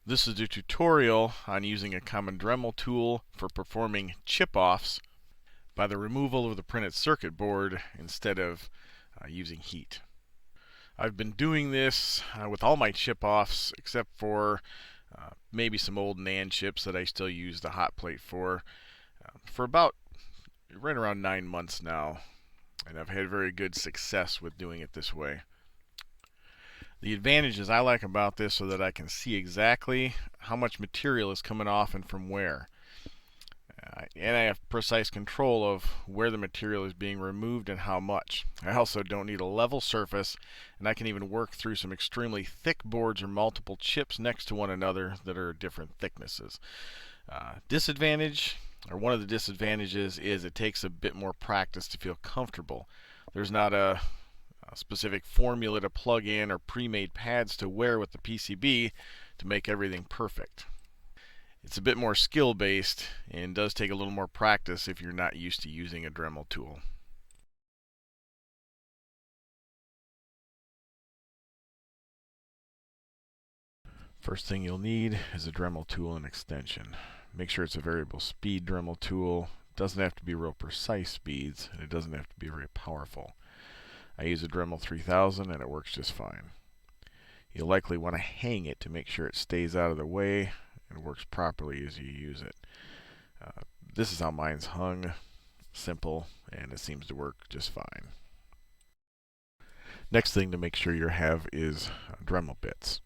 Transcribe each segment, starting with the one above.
This is a tutorial on using a common Dremel tool for performing chip-offs by the removal of the printed circuit board instead of using heat. I've been doing this with all my chip-offs except for maybe some old NAND chips that I still use the hot plate for about right around 9 months now, and I've had very good success with doing it this way. The advantages I like about this so that I can see exactly how much material is coming off and from where. And I have precise control of where the material is being removed and how much. I also don't need a level surface, and I can even work through some extremely thick boards or multiple chips next to one another that are different thicknesses. Disadvantage, or one of the disadvantages, is it takes a bit more practice to feel comfortable. There's not a specific formula to plug in or pre-made pads to wear with the PCB to make everything perfect. It's a bit more skill-based and does take a little more practice if you're not used to using a Dremel tool. First thing you'll need is a Dremel tool and extension. Make sure it's a variable speed Dremel tool. It doesn't have to be real precise speeds, and it doesn't have to be very powerful. I use a Dremel 3000 and it works just fine. You'll likely want to hang it to make sure it stays out of the way and works properly as you use it. This is how mine's hung. Simple, and it seems to work just fine. Next thing to make sure you have is Dremel bits.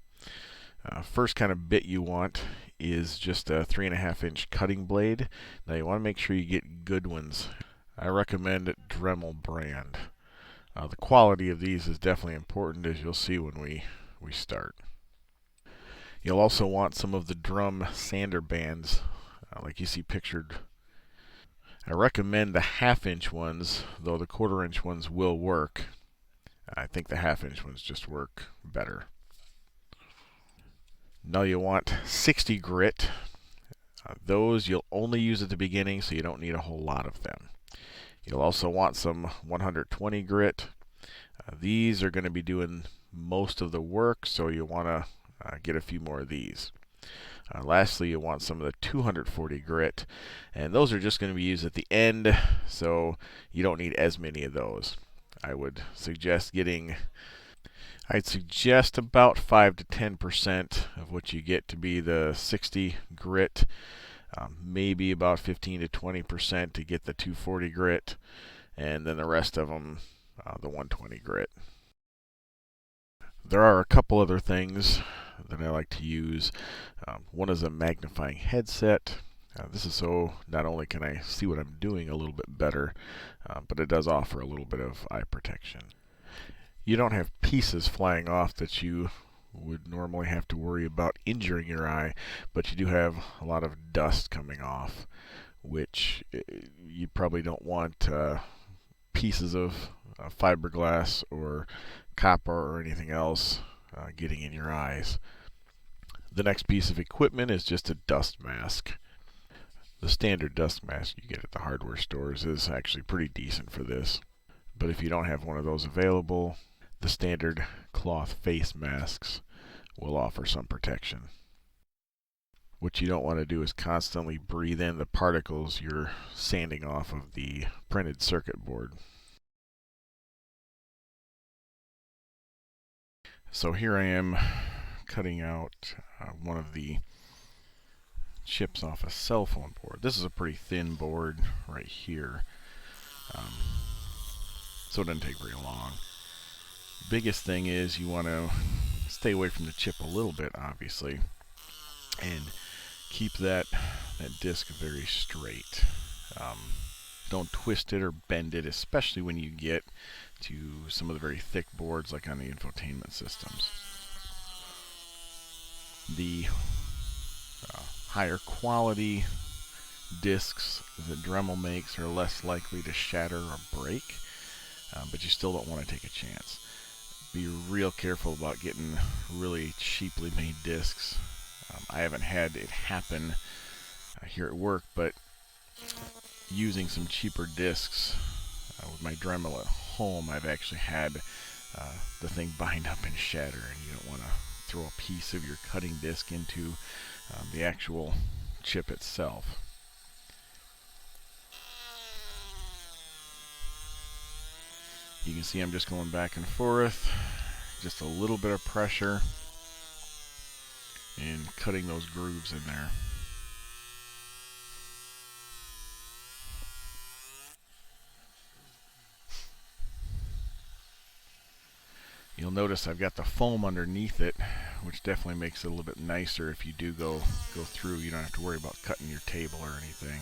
First kind of bit you want is just a 3.5 inch cutting blade. Now you want to make sure you get good ones. I recommend Dremel brand. The quality of these is definitely important, as you'll see when we start. You'll also want some of the drum sander bands, like you see pictured. I recommend the 1/2 inch ones, though the 1/4 inch ones will work. I think the 1/2 inch ones just work better. Now you want 60 grit. Those you'll only use at the beginning, so you don't need a whole lot of them. You'll also want some 120 grit. These are going to be doing most of the work, so you'll want to get a few more of these. Lastly, you want some of the 240 grit, and those are just going to be used at the end, so you don't need as many of those. I'd suggest about 5 to 10% of what you get to be the 60 grit, maybe about 15 to 20% to get the 240 grit, and then the rest of them the 120 grit. There are a couple other things that I like to use. One is a magnifying headset. This is so not only can I see what I'm doing a little bit better, but it does offer a little bit of eye protection. You don't have pieces flying off that you would normally have to worry about injuring your eye, but you do have a lot of dust coming off, which you probably don't want pieces of fiberglass or copper or anything else getting in your eyes. The next piece of equipment is just a dust mask. The standard dust mask you get at the hardware stores is actually pretty decent for this. But if you don't have one of those available, the standard cloth face masks will offer some protection. What you don't want to do is constantly breathe in the particles you're sanding off of the printed circuit board. So here I am cutting out one of the chips off a cell phone board. This is a pretty thin board right here, so it doesn't take very long. Biggest thing is you want to stay away from the chip a little bit, obviously, and keep that disc very straight. Don't twist it or bend it, especially when you get to some of the very thick boards like on the infotainment systems. The higher quality discs that Dremel makes are less likely to shatter or break, but you still don't want to take a chance. Be real careful about getting really cheaply made discs. I haven't had it happen here at work, but using some cheaper discs with my Dremel at home, I've actually had the thing bind up and shatter, and you don't want to throw a piece of your cutting disc into the actual chip itself. You can see I'm just going back and forth, just a little bit of pressure and cutting those grooves in there. You'll notice I've got the foam underneath it, which definitely makes it a little bit nicer if you do go through. You don't have to worry about cutting your table or anything.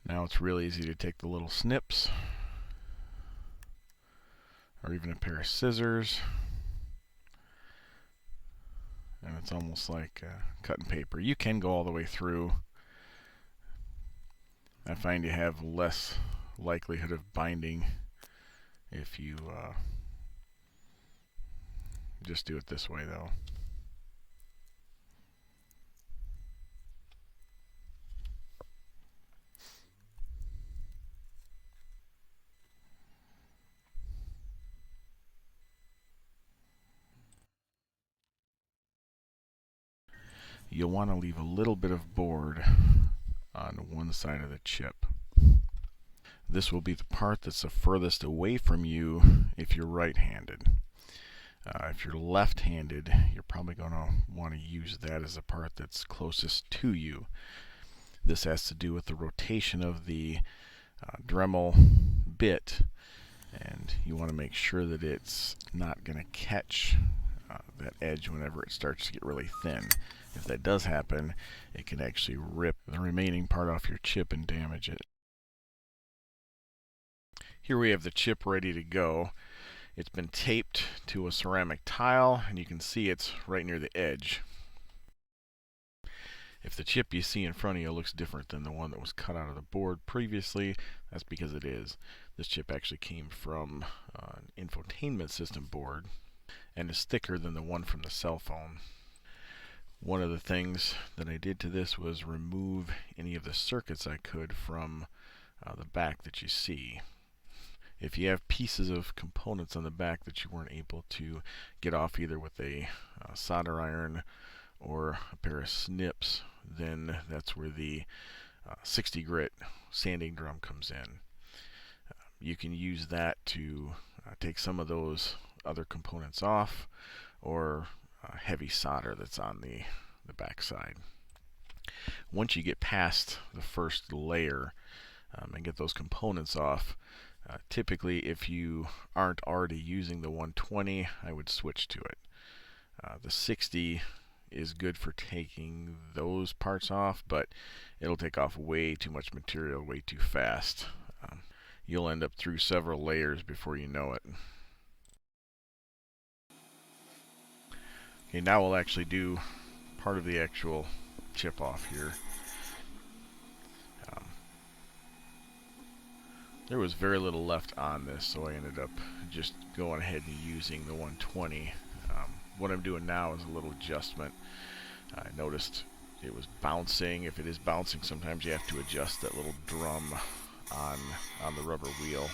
Now it's real easy to take the little snips, or even a pair of scissors, and it's almost like cutting paper. You can go all the way through. I find you have less likelihood of binding if you just do it this way, though. You'll want to leave a little bit of board on one side of the chip. This will be the part that's the furthest away from you if you're right-handed. If you're left-handed, you're probably going to want to use that as the part that's closest to you. This has to do with the rotation of the Dremel bit, and you want to make sure that it's not going to catch that edge whenever it starts to get really thin. If that does happen, it can actually rip the remaining part off your chip and damage it. Here we have the chip ready to go. It's been taped to a ceramic tile, and you can see it's right near the edge. If the chip you see in front of you looks different than the one that was cut out of the board previously, that's because it is. This chip actually came from an infotainment system board and is thicker than the one from the cell phone. One of the things that I did to this was remove any of the circuits I could from the back that you see. If you have pieces of components on the back that you weren't able to get off either with a solder iron or a pair of snips, then that's where the 60 grit sanding drum comes in. You can use that to take some of those other components off, or heavy solder that's on the back side. Once you get past the first layer and get those components off, typically if you aren't already using the 120, I would switch to it. The 60 is good for taking those parts off, but it'll take off way too much material way too fast. You'll end up through several layers before you know it. Okay, now we'll actually do part of the actual chip off here. There was very little left on this, so I ended up just going ahead and using the 120. What I'm doing now is a little adjustment. I noticed it was bouncing. If it is bouncing, sometimes you have to adjust that little drum on the rubber wheel.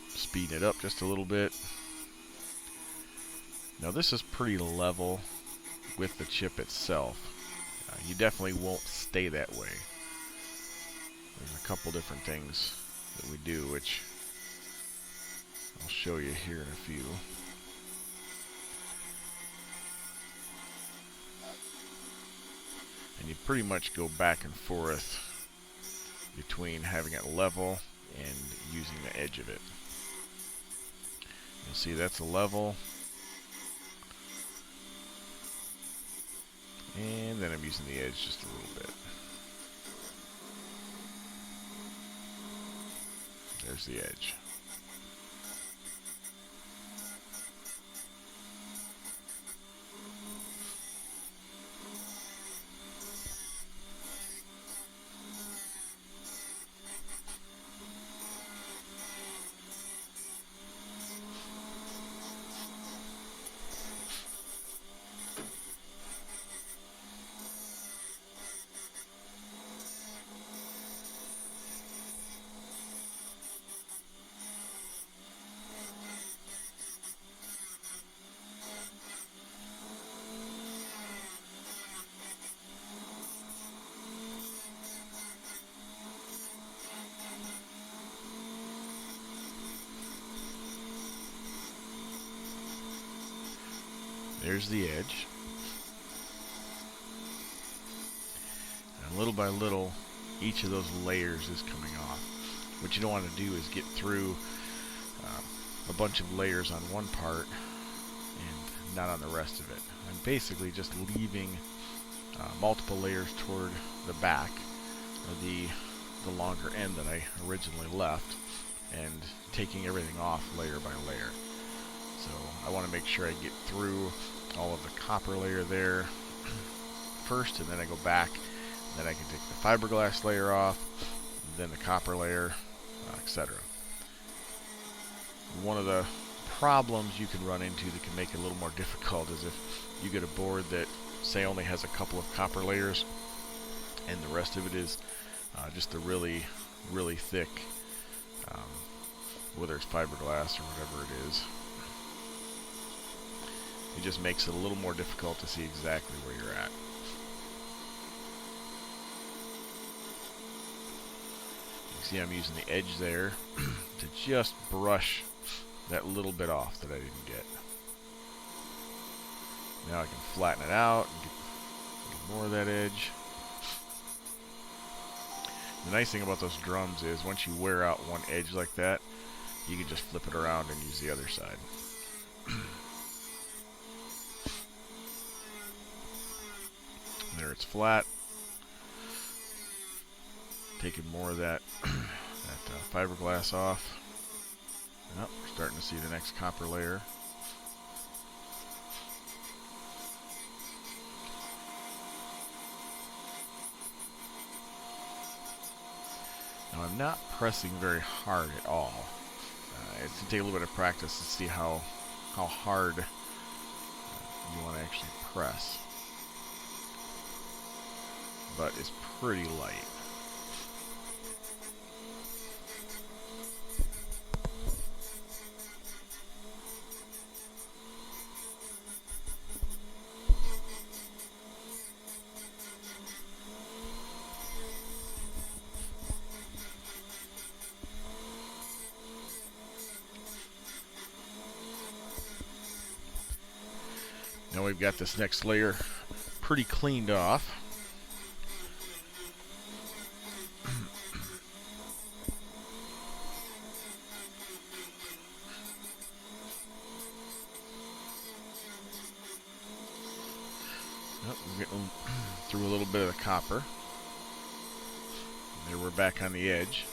Speed it up just a little bit. Now this is pretty level with the chip itself. You definitely won't stay that way. There's a couple different things that we do, which I'll show you here in a few. And you pretty much go back and forth between having it level and using the edge of it. You'll see that's a level. And then I'm using the edge just a little bit. There's the edge. There's the edge. And little by little, each of those layers is coming off. What you don't want to do is get through a bunch of layers on one part and not on the rest of it. I'm basically just leaving multiple layers toward the back, or the longer end that I originally left, and taking everything off layer by layer. So I want to make sure I get through all of the copper layer there first, and then I go back, and then I can take the fiberglass layer off, then the copper layer, etc. One of the problems you can run into that can make it a little more difficult is if you get a board that, say, only has a couple of copper layers and the rest of it is just a really, really thick, whether it's fiberglass or whatever it is. It just makes it a little more difficult to see exactly where you're at. You see I'm using the edge there to just brush that little bit off that I didn't get. Now I can flatten it out and get more of that edge. The nice thing about those drums is once you wear out one edge like that, you can just flip it around and use the other side. There it's flat. Taking more of that, fiberglass off. Yep, we're starting to see the next copper layer. Now I'm not pressing very hard at all. It's going to take a little bit of practice to see how hard you want to actually press. But it's pretty light. Now we've got this next layer pretty cleaned off. We're getting through a little bit of the copper. There we're back on the edge.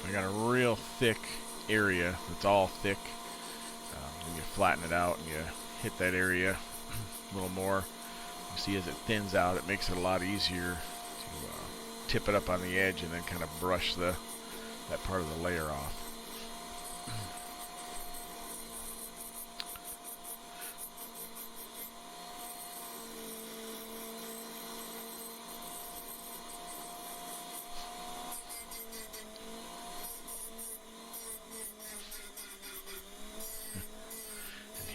I got a real thick area that's all thick. When you flatten it out and you hit that area a little more, you see as it thins out, it makes it a lot easier to tip it up on the edge and then kind of brush that part of the layer off.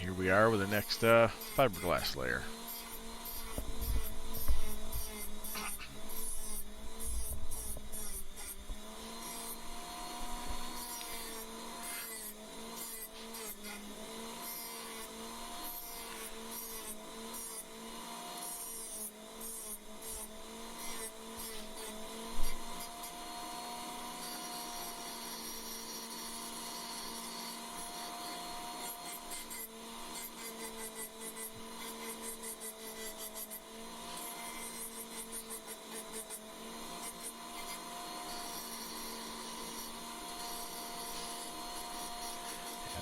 Here we are with the next fiberglass layer.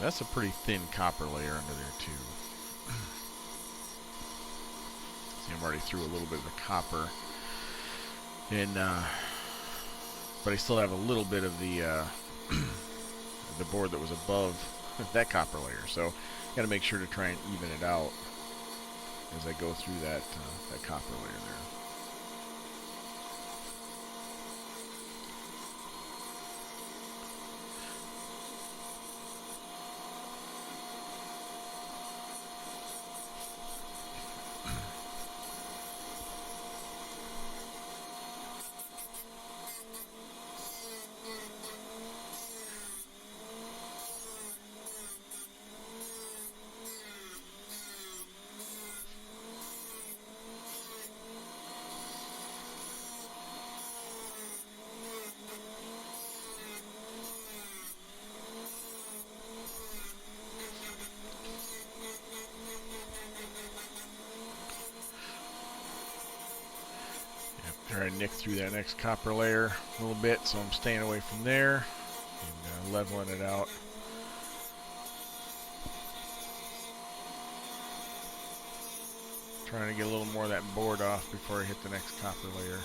That's a pretty thin copper layer under there too. See, I'm already through a little bit of the copper, and but I still have a little bit of the the board that was above that copper layer. So, got to make sure to try and even it out as I go through that copper layer there. Try to nick through that next copper layer a little bit, so I'm staying away from there and leveling it out. Trying to get a little more of that board off before I hit the next copper layer.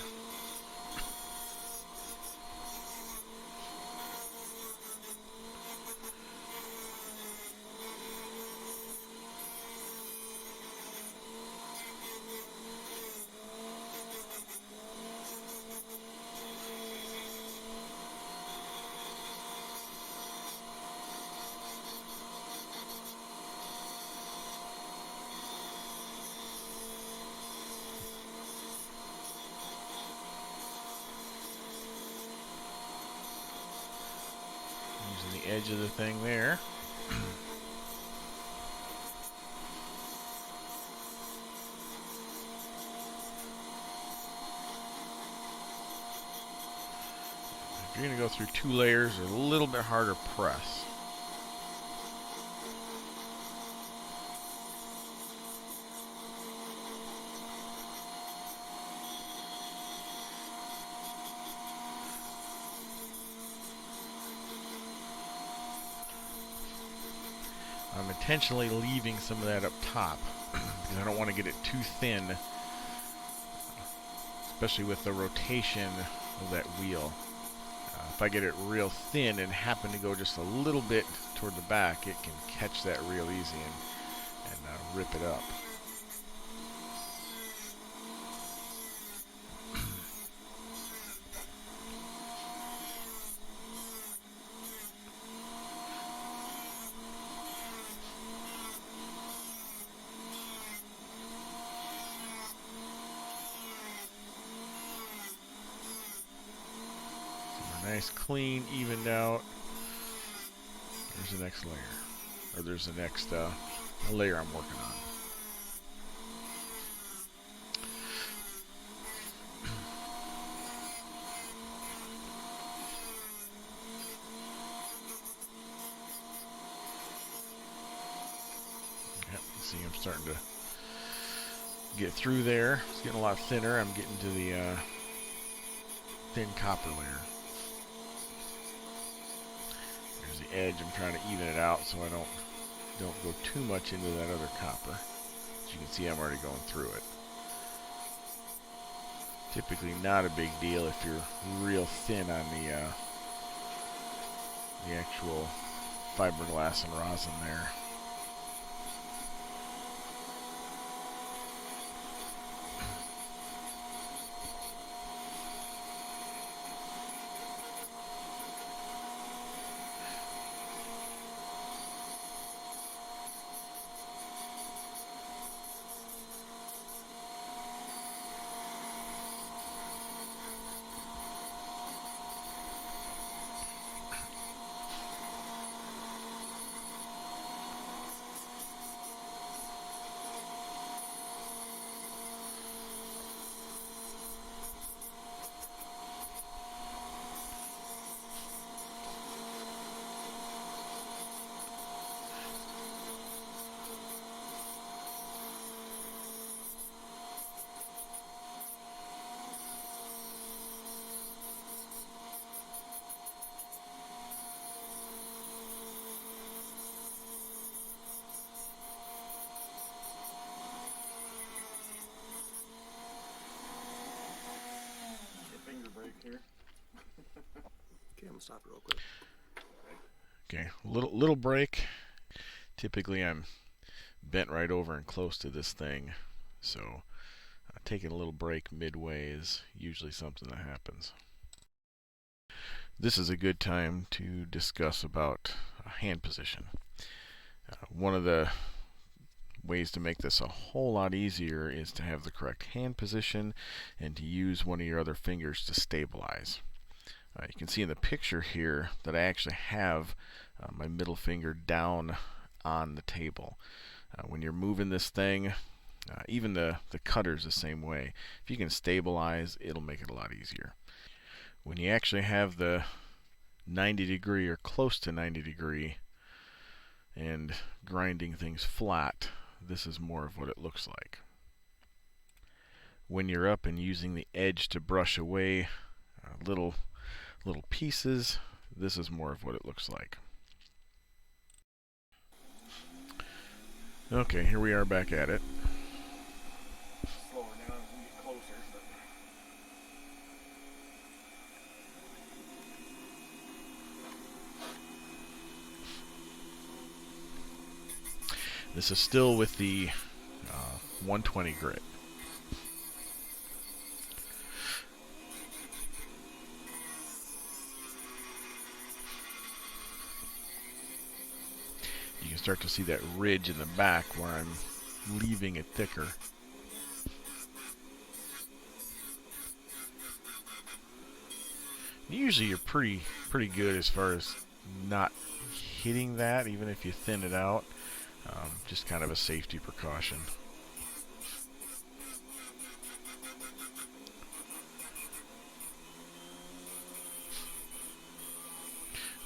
Using the edge of the thing there. If you're going to go through two layers, they're a little bit harder press. I'm intentionally leaving some of that up top because I don't want to get it too thin, especially with the rotation of that wheel. If I get it real thin and happen to go just a little bit toward the back, it can catch that real easy and rip it up. Nice, clean, evened out. There's the next layer. Or there's the next layer I'm working on. Yep, you see I'm starting to get through there. It's getting a lot thinner. I'm getting to the thin copper layer. The edge, I'm trying to even it out so I don't go too much into that other copper. As you can see, I'm already going through it. Typically not a big deal if you're real thin on the actual fiberglass and rosin there. Here. Okay, I'm gonna stop real quick. Okay, little break. Typically I'm bent right over and close to this thing So taking a little break midway is usually something that happens. This is a good time to discuss about hand position. One of the ways to make this a whole lot easier is to have the correct hand position and to use one of your other fingers to stabilize. You can see in the picture here that I actually have my middle finger down on the table. When you're moving this thing, even the cutter's the same way. If you can stabilize, it'll make it a lot easier. When you actually have the 90 degree or close to 90 degree and grinding things flat, this is more of what it looks like. When you're up and using the edge to brush away little pieces, this is more of what it looks like. Okay, here we are back at it. Slower down as we get closer. This is still with the 120 grit. You can start to see that ridge in the back where I'm leaving it thicker. Usually you're pretty good as far as not hitting that, even if you thin it out. Just kind of a safety precaution.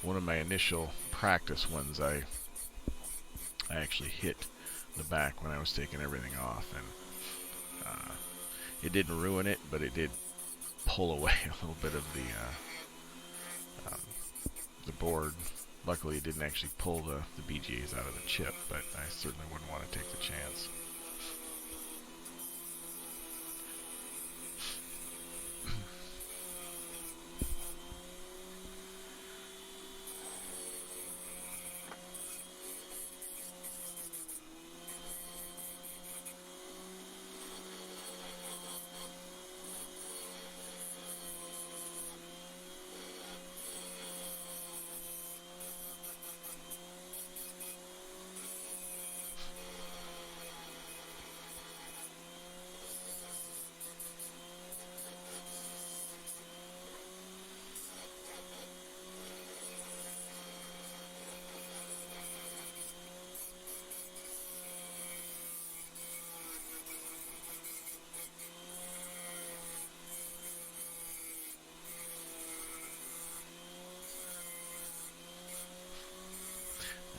One of my initial practice ones, I actually hit the back when I was taking everything off, and it didn't ruin it, but it did pull away a little bit of the board. Luckily, it didn't actually pull the BGAs out of the chip, but I certainly wouldn't want to take the chance.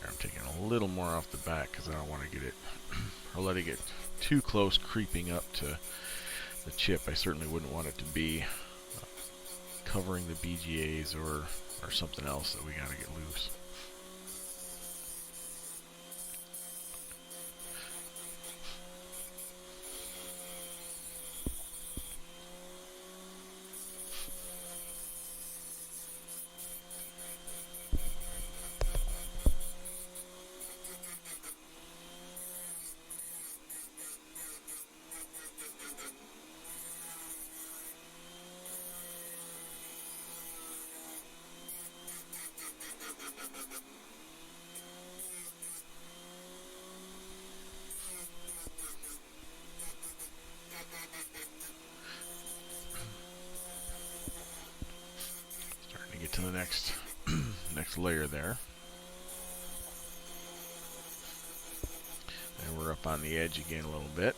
I'm taking a little more off the back because I don't want to get it or let it get too close creeping up to the chip. I certainly wouldn't want it to be covering the BGAs or something else that we got to get loose. To the next layer there, and we're up on the edge again a little bit.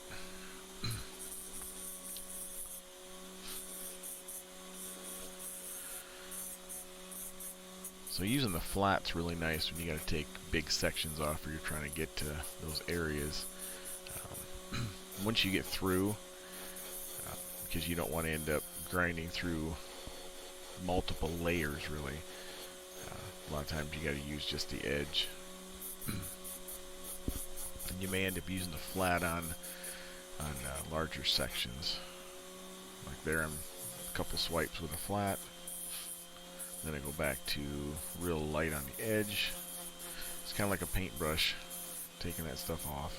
So using the flat's really nice when you got to take big sections off or you're trying to get to those areas. Once you get through, because you don't want to end up grinding through multiple layers really. A lot of times you got to use just the edge. And you may end up using the flat on larger sections. Like there, I'm a couple swipes with a flat. Then I go back to real light on the edge. It's kind of like a paintbrush, taking that stuff off.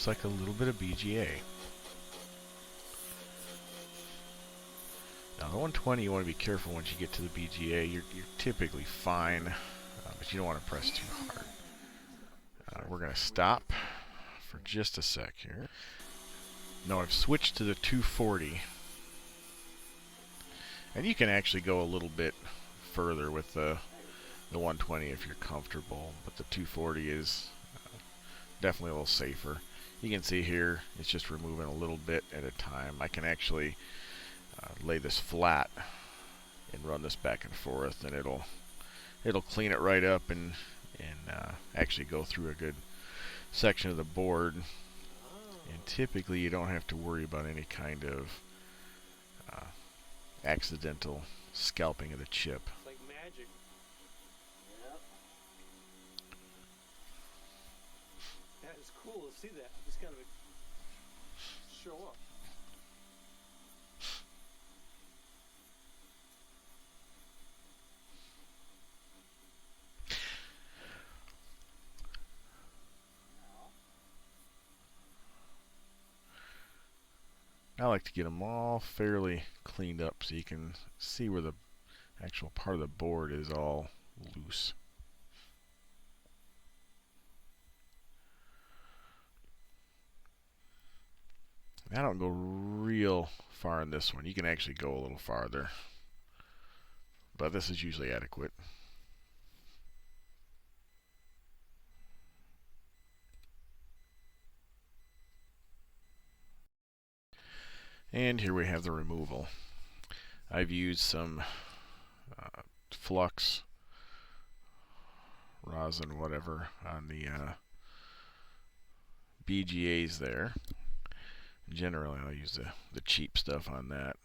like a little bit of BGA. Now the 120, you want to be careful once you get to the BGA. You're typically fine, but you don't want to press too hard. We're going to stop for just a sec here. Now I've switched to the 240. And you can actually go a little bit further with the 120 if you're comfortable, but the 240 is definitely a little safer. You can see here it's just removing a little bit at a time. I can actually lay this flat and run this back and forth, and it'll clean it right up and actually go through a good section of the board. And typically you don't have to worry about any kind of accidental scalping of the chip. It's like magic. Yep. That is cool to see that. Just kind of show up. I like to get them all fairly cleaned up so you can see where the actual part of the board is all loose. I don't go real far in this one. You can actually go a little farther, but this is usually adequate. And here we have the removal. I've used some flux, rosin, whatever, on the BGAs there. Generally, I'll use the cheap stuff on that.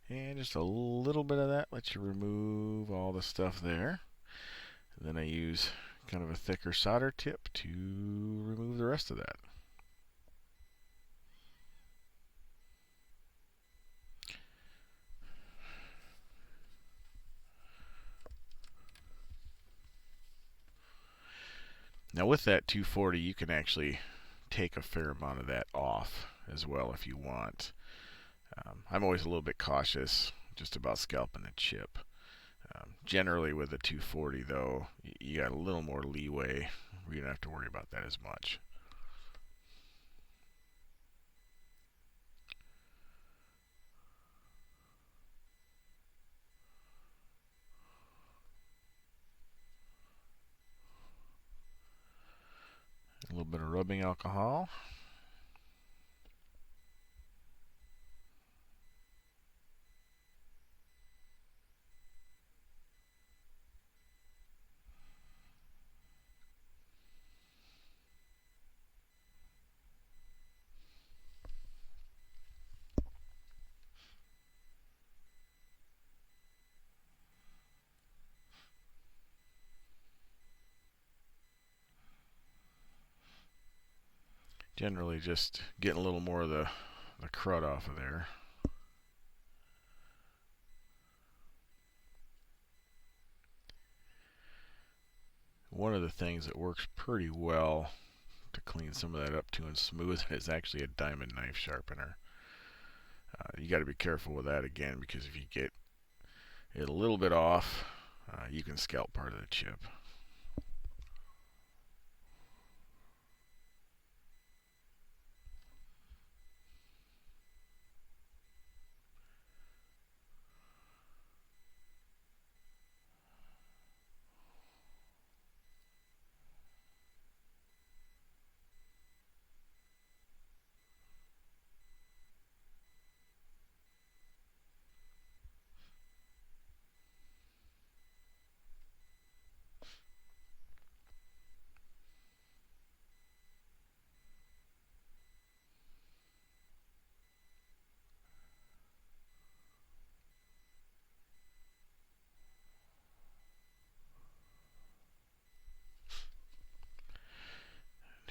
And just a little bit of that lets you remove all the stuff there. And then I use kind of a thicker solder tip to remove the rest of that. Now with that 240, you can actually take a fair amount of that off as well if you want. I'm always a little bit cautious just about scalping the chip. Generally with the 240 though, you got a little more leeway. You don't have to worry about that as much. A little bit of rubbing alcohol. Generally just getting a little more of the crud off of there. One of the things that works pretty well to clean some of that up too and smooth is actually a diamond knife sharpener. You got to be careful with that again, because if you get it a little bit off, you can scalp part of the chip.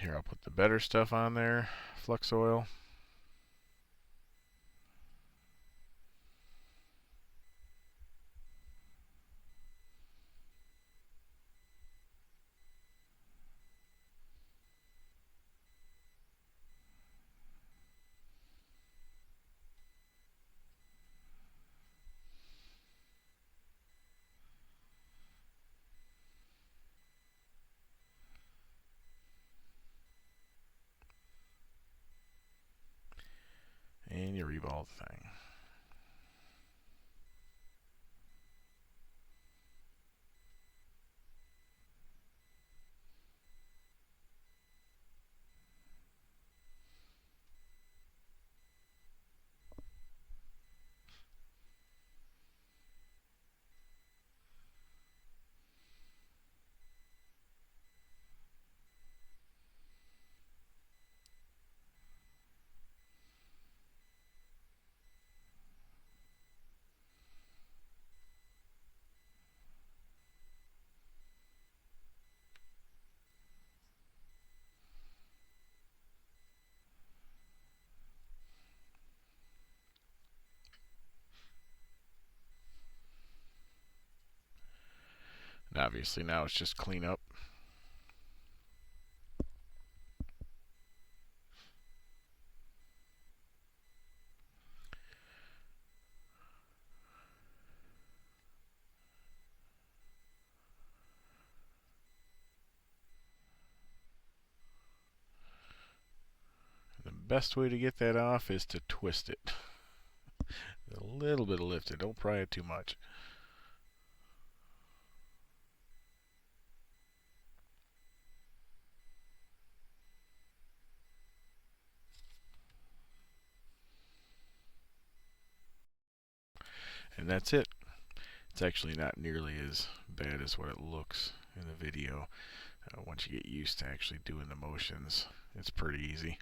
Here, I'll put the better stuff on there, flux oil. 3-ball thing. And obviously now it's just clean up. The best way to get that off is to twist it. A little bit of lift it, don't pry it too much. And that's it. It's actually not nearly as bad as what it looks in the video. Once you get used to actually doing the motions, it's pretty easy.